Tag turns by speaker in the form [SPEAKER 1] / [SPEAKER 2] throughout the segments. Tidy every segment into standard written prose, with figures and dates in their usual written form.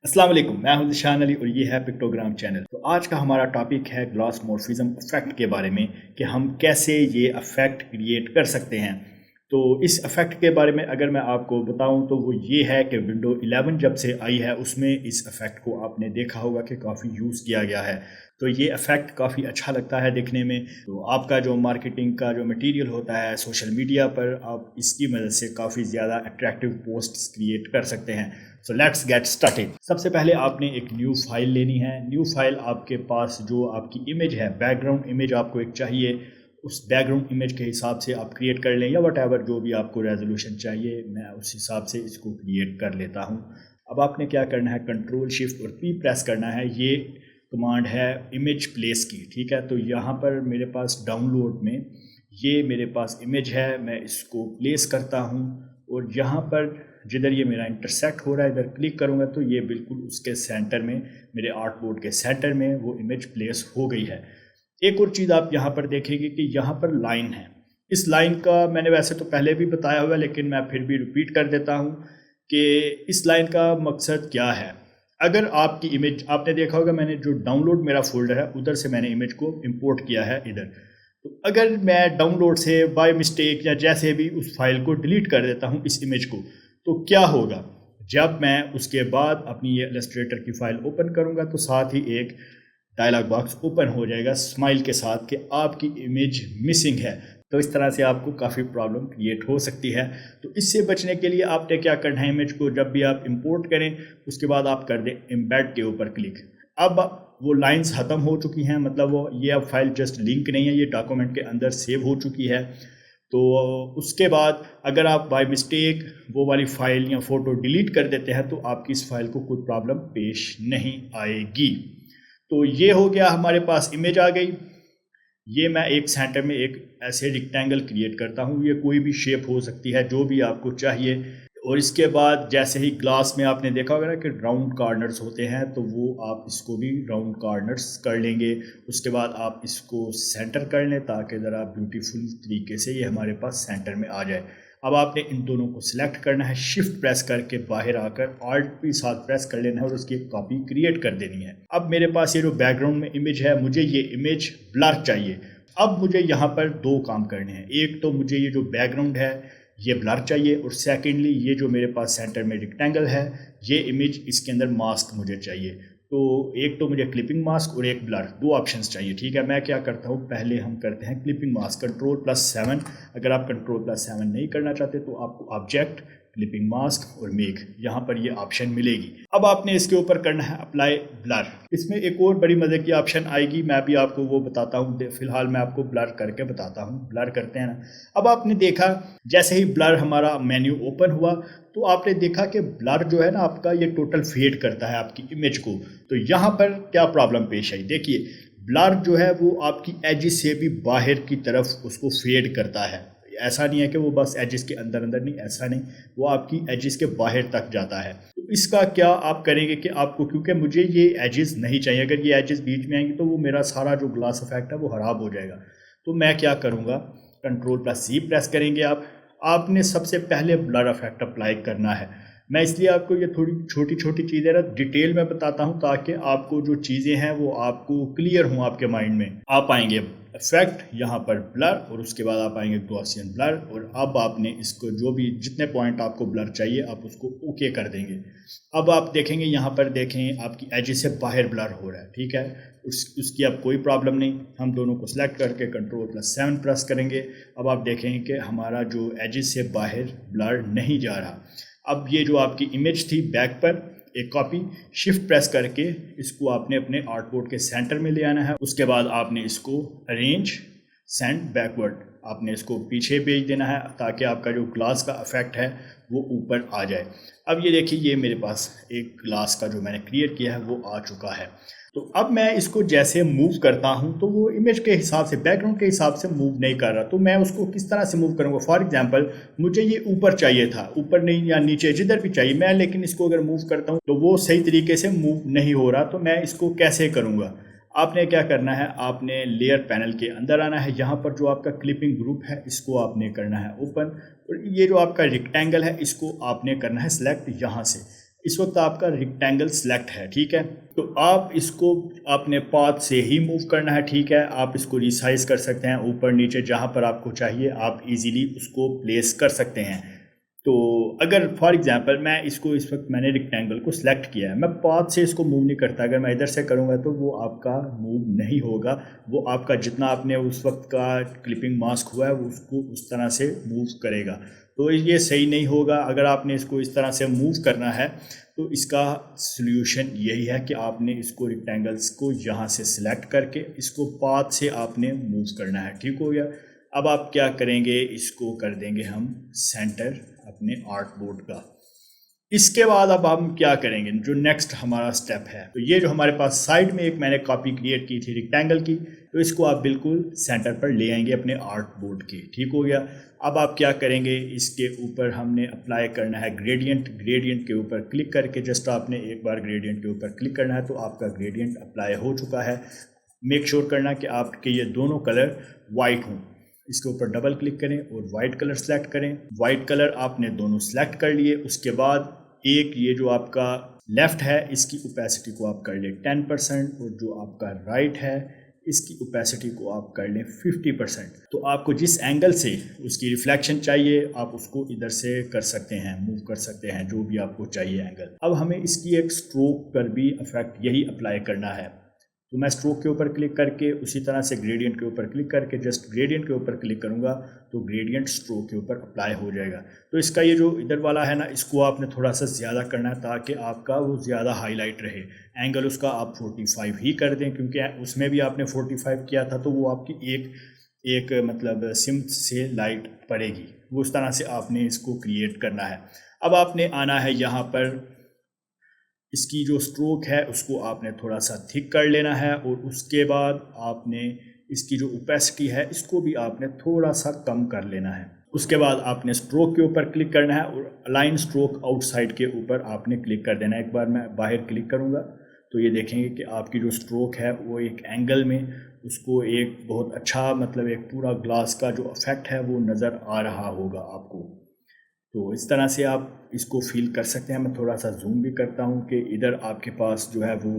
[SPEAKER 1] अस्सलाम वालेकुम, मैं हूं ज़िशान अली और ये है पिक्टोग्राम चैनल। तो आज का हमारा टॉपिक है ग्लास मॉर्फिज्म इफेक्ट के बारे में कि हम कैसे ये इफेक्ट क्रिएट कर सकते हैं। तो इस इफेक्ट के बारे में अगर मैं आपको बताऊं तो वो ये है कि विंडो 11 जब से आई है उसमें इस इफेक्ट को आपने देखा होगा कि काफ़ी यूज़ किया गया है। तो ये इफेक्ट काफ़ी अच्छा लगता है देखने में। तो आपका जो मार्केटिंग का जो मटेरियल होता है सोशल मीडिया पर, आप इसकी मदद से काफ़ी ज़्यादा अट्रैक्टिव पोस्ट्स क्रिएट कर सकते हैं। So let's get started. सबसे पहले आपने एक न्यू फाइल लेनी है। न्यू फाइल आपके पास जो आपकी इमेज है, बैकग्राउंड इमेज आपको एक चाहिए, उस बैकग्राउंड इमेज के हिसाब से आप क्रिएट कर लें या वट जो भी आपको रेजोल्यूशन चाहिए, मैं उस हिसाब से इसको क्रिएट कर लेता हूँ। अब आपने क्या करना है, कंट्रोल शिफ्ट और पी प्रेस करना है। ये कमांड है इमेज प्लेस की, ठीक है। तो यहाँ पर मेरे पास डाउनलोड में ये मेरे पास इमेज है, मैं इसको प्लेस करता हूँ और यहाँ पर जिधर ये मेरा इंटरसेक्ट हो रहा है इधर क्लिक करूँगा तो ये बिल्कुल उसके सेंटर में, मेरे आर्ट बोर्ड के सेंटर में वो इमेज प्लेस हो गई है। एक और चीज़ आप यहाँ पर देखेंगे कि यहाँ पर लाइन है। इस लाइन का मैंने वैसे तो पहले भी बताया हुआ है लेकिन मैं फिर भी रिपीट कर देता हूँ कि इस लाइन का मकसद क्या है। अगर आपकी इमेज, आपने देखा होगा मैंने जो डाउनलोड मेरा फोल्डर है उधर से मैंने इमेज को इंपोर्ट किया है इधर। तो अगर मैं डाउनलोड से बाय मिस्टेक या जैसे भी उस फाइल को डिलीट कर देता हूँ इस इमेज को, तो क्या होगा, जब मैं उसके बाद अपनी ये इलस्ट्रेटर की फाइल ओपन करूँगा तो साथ ही एक डायलॉग बॉक्स ओपन हो जाएगा स्माइल के साथ कि आपकी इमेज मिसिंग है। तो इस तरह से आपको काफ़ी प्रॉब्लम क्रिएट हो सकती है। तो इससे बचने के लिए आपने क्या करना है, इमेज को जब भी आप इंपोर्ट करें उसके बाद आप कर दें एम्बेड के ऊपर क्लिक। अब वो लाइंस ख़त्म हो चुकी हैं, मतलब वो ये अब फाइल जस्ट लिंक नहीं है, ये डॉक्यूमेंट के अंदर सेव हो चुकी है। तो उसके बाद अगर आप बाय मिस्टेक वो वाली फ़ाइल या फ़ोटो डिलीट कर देते हैं तो आपकी इस फाइल को कोई प्रॉब्लम पेश नहीं आएगी। तो ये हो गया, हमारे पास इमेज आ गई। ये मैं एक सेंटर में एक ऐसे रेक्टेंगल क्रिएट करता हूँ, ये कोई भी शेप हो सकती है जो भी आपको चाहिए। और इसके बाद जैसे ही ग्लास में आपने देखा होगा ना कि राउंड कॉर्नर्स होते हैं, तो वो आप इसको भी राउंड कॉर्नर्स कर लेंगे। उसके बाद आप इसको सेंटर कर लें ताकि ज़रा ब्यूटीफुल तरीके से ये हमारे पास सेंटर में आ जाए। अब आपने इन दोनों को सिलेक्ट करना है, शिफ्ट प्रेस करके बाहर आकर ऑल्ट भी साथ प्रेस कर लेना है और उसकी एक कॉपी क्रिएट कर देनी है। अब मेरे पास ये जो बैकग्राउंड में इमेज है, मुझे ये इमेज ब्लर चाहिए। अब मुझे यहाँ पर दो काम करने हैं, एक तो मुझे ये जो बैकग्राउंड है ये ब्लर चाहिए और सेकेंडली ये जो मेरे पास सेंटर में रेक्टेंगल है ये इमेज, इसके अंदर मास्क मुझे चाहिए। तो एक तो मुझे क्लिपिंग मास्क और एक ब्लर, दो ऑप्शंस चाहिए, ठीक है। मैं क्या करता हूँ, पहले हम करते हैं क्लिपिंग मास्क, कंट्रोल+7। अगर आप कंट्रोल+7 नहीं करना चाहते तो आपको ऑब्जेक्ट, क्लिपिंग मास्क और मेक, यहाँ पर ये ऑप्शन मिलेगी। अब आपने इसके ऊपर करना है अप्लाई ब्लर। इसमें एक और बड़ी मज़े की ऑप्शन आएगी, मैं भी आपको वो बताता हूँ, फिलहाल मैं आपको ब्लर करके बताता हूँ। ब्लर करते हैं ना, अब आपने देखा जैसे ही ब्लर हमारा मेन्यू ओपन हुआ तो आपने देखा कि ब्लर जो है ना आपका, ये टोटल फेड करता है आपकी इमेज को। तो यहाँ पर क्या प्रॉब्लम पेश आई, देखिए ब्लर जो है वो आपकी एजिस से भी बाहर की तरफ उसको फेड करता है। ऐसा नहीं है कि वो बस एजिस के अंदर अंदर, नहीं ऐसा नहीं, वो आपकी एजिस के बाहर तक जाता है। तो इसका क्या आप करेंगे कि आपको, क्योंकि मुझे ये एजिस नहीं चाहिए, अगर ये एजिस बीच में आएंगी तो वो मेरा सारा जो ग्लास इफेक्ट है वो ख़राब हो जाएगा। तो मैं क्या करूँगा, कंट्रोल+C प्रेस करेंगे आप। आपने सबसे पहले ब्लर इफेक्ट अप्लाई करना है। मैं इसलिए आपको ये थोड़ी छोटी छोटी चीज़ें ना डिटेल में बताता हूँ ताकि आपको जो चीज़ें हैं वो आपको क्लियर हों आपके माइंड में। आप आएंगे इफेक्ट, यहाँ पर ब्लर, और उसके बाद आप आएंगे गॉसियन ब्लर, और अब आपने इसको जो भी जितने पॉइंट आपको ब्लर चाहिए आप उसको ओके कर देंगे। अब आप देखेंगे यहाँ पर, देखें आपकी एज से बाहर ब्लर हो रहा है, ठीक है। उसकी अब कोई प्रॉब्लम नहीं, हम दोनों को सिलेक्ट करके कंट्रोल+7 प्रेस करेंगे। अब आप देखेंगे कि हमारा जो एजिस से बाहर ब्लर नहीं जा रहा। अब ये जो आपकी इमेज थी बैक पर एक कॉपी, शिफ्ट प्रेस करके इसको आपने अपने आर्टबोर्ड के सेंटर में ले आना है। उसके बाद आपने इसको अरेंज सेंड बैकवर्ड, आपने इसको पीछे भेज देना है ताकि आपका जो ग्लास का इफेक्ट है वो ऊपर आ जाए। अब ये देखिए, ये मेरे पास एक ग्लास का जो मैंने क्रिएट किया है वो आ चुका है। तो अब मैं इसको जैसे मूव करता हूँ तो वो इमेज के हिसाब से, बैकग्राउंड के हिसाब से मूव नहीं कर रहा। तो मैं उसको किस तरह से मूव करूँगा, फॉर एग्जांपल मुझे ये ऊपर चाहिए था, ऊपर नहीं या नीचे, जिधर भी चाहिए मैं, लेकिन इसको अगर मूव करता हूँ तो वो सही तरीके से मूव नहीं हो रहा। तो मैं इसको कैसे करूँगा, आपने क्या करना है, आपने लेयर पैनल के अंदर आना है। यहाँ पर जो आपका क्लिपिंग ग्रुप है इसको आपने करना है ओपन, और ये जो आपका रेक्टेंगल है इसको आपने करना है सिलेक्ट यहाँ से। اس وقت آپ کا ریکٹینگل سلیکٹ ہے، ٹھیک ہے، تو آپ اس کو اپنے پاتھ سے ہی موو کرنا ہے، ٹھیک ہے، آپ اس کو ریسائز کر سکتے ہیں اوپر نیچے جہاں پر آپ کو چاہیے، آپ ایزیلی اس کو پلیس کر سکتے ہیں۔ تو اگر فار ایگزامپل میں اس کو اس وقت میں نے ریکٹینگل کو سلیکٹ کیا ہے، میں پاتھ سے اس کو موو نہیں کرتا، اگر میں ادھر سے کروں گا تو وہ آپ کا موو نہیں ہوگا، وہ آپ کا جتنا آپ نے اس وقت کا کلپنگ ماسک ہوا ہے وہ اس کو اس طرح سے موو کرے گا، تو یہ صحیح نہیں ہوگا۔ اگر آپ نے اس کو اس طرح سے موو کرنا ہے تو اس کا سلیوشن یہی ہے کہ آپ نے اس کو ریکٹینگلس کو یہاں سے سلیکٹ کر کے اس کو پاتھ سے آپ نے موو کرنا ہے، ٹھیک ہو گیا۔ اب آپ کیا کریں گے، اس کو کر دیں گے ہم سینٹر اپنے آرٹ بورڈ کا۔ اس کے بعد اب ہم کیا کریں گے، جو نیکسٹ ہمارا سٹیپ ہے، تو یہ جو ہمارے پاس سائڈ میں ایک میں نے کاپی کریٹ کی تھی ریکٹینگل کی، تو اس کو آپ بالکل سینٹر پر لے آئیں گے اپنے آرٹ بورڈ کے، ٹھیک ہو گیا۔ اب آپ کیا کریں گے، اس کے اوپر ہم نے اپلائی کرنا ہے گریڈینٹ، گریڈینٹ کے اوپر کلک کر کے جسٹ آپ نے ایک بار گریڈینٹ کے اوپر کلک کرنا ہے تو آپ کا گریڈینٹ اپلائی ہو چکا ہے۔ میک شور کرنا کہ آپ کے یہ دونوں کلر وائٹ ہوں، اس کے اوپر ڈبل کلک کریں اور وائٹ کلر سلیکٹ کریں۔ وائٹ کلر آپ نے دونوں سلیکٹ کر لیے، اس کے بعد ایک یہ جو آپ کا لیفٹ ہے اس کی اوپیسٹی کو آپ کر لیں 10% اور جو آپ کا رائٹ ہے اس کی اوپیسٹی کو آپ کر لیں 50%۔ تو آپ کو جس اینگل سے اس کی ریفلیکشن چاہیے آپ اس کو ادھر سے کر سکتے ہیں، موو کر سکتے ہیں جو بھی آپ کو چاہیے اینگل۔ اب ہمیں اس کی ایک سٹروک پر بھی افیکٹ یہی اپلائی کرنا ہے، تو میں سٹروک کے اوپر کلک کر کے اسی طرح سے گریڈینٹ کے اوپر کلک کر کے جسٹ گریڈینٹ کے اوپر کلک کروں گا تو گریڈینٹ سٹروک کے اوپر اپلائی ہو جائے گا۔ تو اس کا یہ جو ادھر والا ہے نا، اس کو آپ نے تھوڑا سا زیادہ کرنا ہے تاکہ آپ کا وہ زیادہ ہائی لائٹ رہے۔ اینگل اس کا آپ 45 ہی کر دیں، کیونکہ اس میں بھی آپ نے 45 کیا تھا تو وہ آپ کی ایک مطلب سمت سے لائٹ پڑے گی، وہ اس طرح سے آپ نے اس کو کریٹ کرنا ہے۔ اب آپ نے آنا ہے یہاں پر، اس کی جو سٹروک ہے اس کو آپ نے تھوڑا سا تھک کر لینا ہے اور اس کے بعد آپ نے اس کی جو اوپیسٹی ہے اس کو بھی آپ نے تھوڑا سا کم کر لینا ہے۔ اس کے بعد آپ نے سٹروک کے اوپر کلک کرنا ہے اور الائن سٹروک آؤٹ سائڈ کے اوپر آپ نے کلک کر دینا ہے۔ ایک بار میں باہر کلک کروں گا تو یہ دیکھیں گے کہ آپ کی جو سٹروک ہے وہ ایک اینگل میں اس کو ایک بہت اچھا مطلب ایک پورا گلاس کا جو افیکٹ ہے وہ نظر آ رہا ہوگا آپ کو۔ تو اس طرح سے آپ اس کو فیل کر سکتے ہیں۔ میں تھوڑا سا زوم بھی کرتا ہوں کہ ادھر آپ کے پاس جو ہے وہ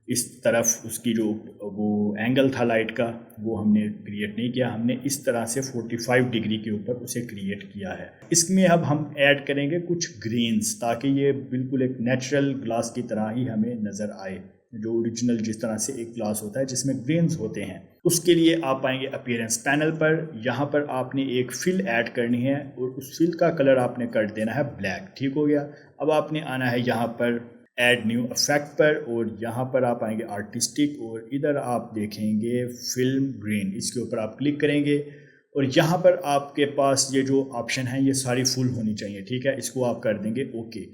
[SPEAKER 1] اس طرف اس کی جو وہ اینگل تھا لائٹ کا وہ ہم نے کریٹ نہیں کیا، ہم نے اس طرح سے 45 ڈگری کے اوپر اسے کریٹ کیا ہے۔ اس میں اب ہم ایڈ کریں گے کچھ گرینز تاکہ یہ بالکل ایک نیچرل گلاس کی طرح ہی ہمیں نظر آئے، جو اوریجنل جس طرح سے ایک گلاس ہوتا ہے جس میں گرینز ہوتے ہیں۔ اس کے لیے آپ آئیں گے اپیرنس پینل پر، یہاں پر آپ نے ایک فل ایڈ کرنی ہے اور اس فل کا کلر آپ نے کر دینا ہے بلیک، ٹھیک ہو گیا۔ اب آپ نے آنا ہے یہاں پر ایڈ نیو افیکٹ پر اور یہاں پر آپ آئیں گے آرٹسٹک اور ادھر آپ دیکھیں گے فلم گرین، اس کے اوپر آپ کلک کریں گے اور یہاں پر آپ کے پاس یہ جو آپشن ہے یہ ساری فل ہونی چاہیے، ٹھیک ہے، اس کو آپ کر دیں گے اوکے۔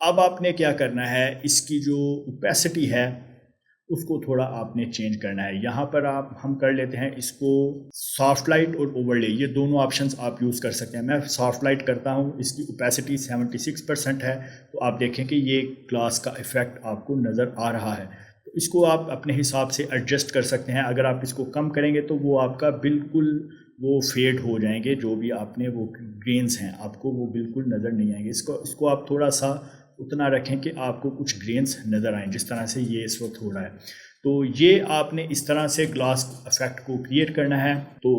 [SPEAKER 1] اب آپ نے کیا کرنا ہے، اس کی جو اوپیسٹی ہے اس کو تھوڑا آپ نے چینج کرنا ہے۔ یہاں پر ہم کر لیتے ہیں اس کو سافٹ لائٹ اور اوور لے، یہ دونوں آپشنز آپ یوز کر سکتے ہیں۔ میں سافٹ لائٹ کرتا ہوں، اس کی اوپیسٹی 76% ہے، تو آپ دیکھیں کہ یہ گلاس کا ایفیکٹ آپ کو نظر آ رہا ہے۔ تو اس کو آپ اپنے حساب سے ایڈجسٹ کر سکتے ہیں، اگر آپ اس کو کم کریں گے تو وہ آپ کا بالکل وہ فیڈ ہو جائیں گے، جو بھی آپ نے وہ گرینز ہیں آپ کو وہ بالکل نظر نہیں آئیں گے۔ اس کو آپ تھوڑا سا اتنا رکھیں کہ آپ کو کچھ گرینز نظر آئیں، جس طرح سے یہ اس وقت ہو رہا ہے۔ تو یہ آپ نے اس طرح سے گلاس افیکٹ کو کریٹ کرنا ہے۔ تو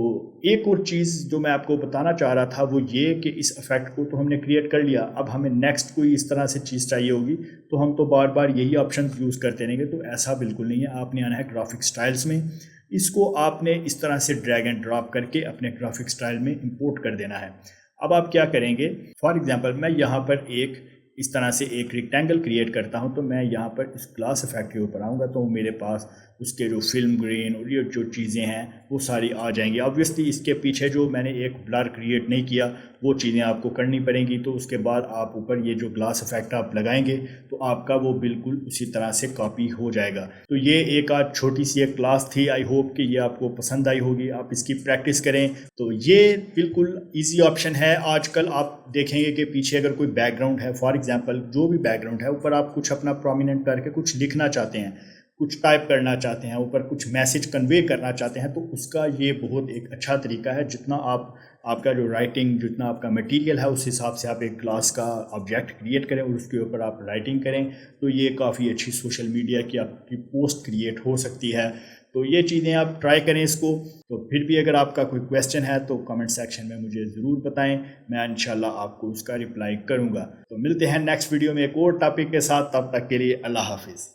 [SPEAKER 1] ایک اور چیز جو میں آپ کو بتانا چاہ رہا تھا وہ یہ کہ اس افیکٹ کو تو ہم نے کریٹ کر لیا، اب ہمیں نیکسٹ کوئی اس طرح سے چیز چاہیے ہوگی تو ہم تو بار بار یہی آپشن یوز کرتے رہیں گے، تو ایسا بالکل نہیں ہے۔ آپ نے آنا ہے گرافک سٹائلز میں، اس کو آپ نے اس طرح سے ڈریگ اینڈ ڈراپ کر کے اپنے گرافک سٹائل میں امپورٹ کر دینا ہے۔ اب آپ کیا کریں گے، فار ایگزامپل میں یہاں پر اس طرح سے ایک ریکٹینگل کریٹ کرتا ہوں، تو میں یہاں پر اس گلاس افیکٹ کے اوپر آؤں گا تو میرے پاس اس کے جو فلم گرین اور یہ جو چیزیں ہیں وہ ساری آ جائیں گی۔ آبویسلی اس کے پیچھے جو میں نے ایک بلر کریٹ نہیں کیا وہ چیزیں آپ کو کرنی پڑیں گی، تو اس کے بعد آپ اوپر یہ جو گلاس افیکٹ آپ لگائیں گے تو آپ کا وہ بالکل اسی طرح سے کاپی ہو جائے گا۔ تو یہ ایک آج چھوٹی سی ایک کلاس تھی، آئی ہوپ کہ یہ آپ کو پسند آئی ہوگی، آپ اس کی پریکٹس کریں۔ تو یہ بالکل ایزی آپشن ہے۔ آج کل آپ دیکھیں گے کہ پیچھے اگر کوئی بیک گراؤنڈ ہے، فار ایگزامپل جو بھی بیک گراؤنڈ ہے، اوپر آپ کچھ اپنا پرومیننٹ کر کے کچھ لکھنا چاہتے ہیں، کچھ ٹائپ کرنا چاہتے ہیں، اوپر کچھ میسج کنوے کرنا چاہتے ہیں، تو اس کا یہ بہت ایک اچھا طریقہ ہے۔ جتنا آپ آپ کا جو رائٹنگ جتنا آپ کا مٹیریل ہے اس حساب سے آپ ایک کلاس کا آبجیکٹ کریٹ کریں اور اس کے اوپر آپ رائٹنگ کریں، تو یہ کافی اچھی سوشل میڈیا کی آپ کی پوسٹ کریٹ ہو سکتی ہے۔ تو یہ چیزیں آپ ٹرائی کریں اس کو۔ تو پھر بھی اگر آپ کا کوئی کویسچن ہے تو کمنٹ سیکشن میں مجھے ضرور بتائیں، میں انشاءاللہ آپ کو اس کا رپلائی کروں گا۔ تو ملتے ہیں نیکسٹ ویڈیو میں ایک اور ٹاپک کے ساتھ، تب تک کے لیے اللہ حافظ۔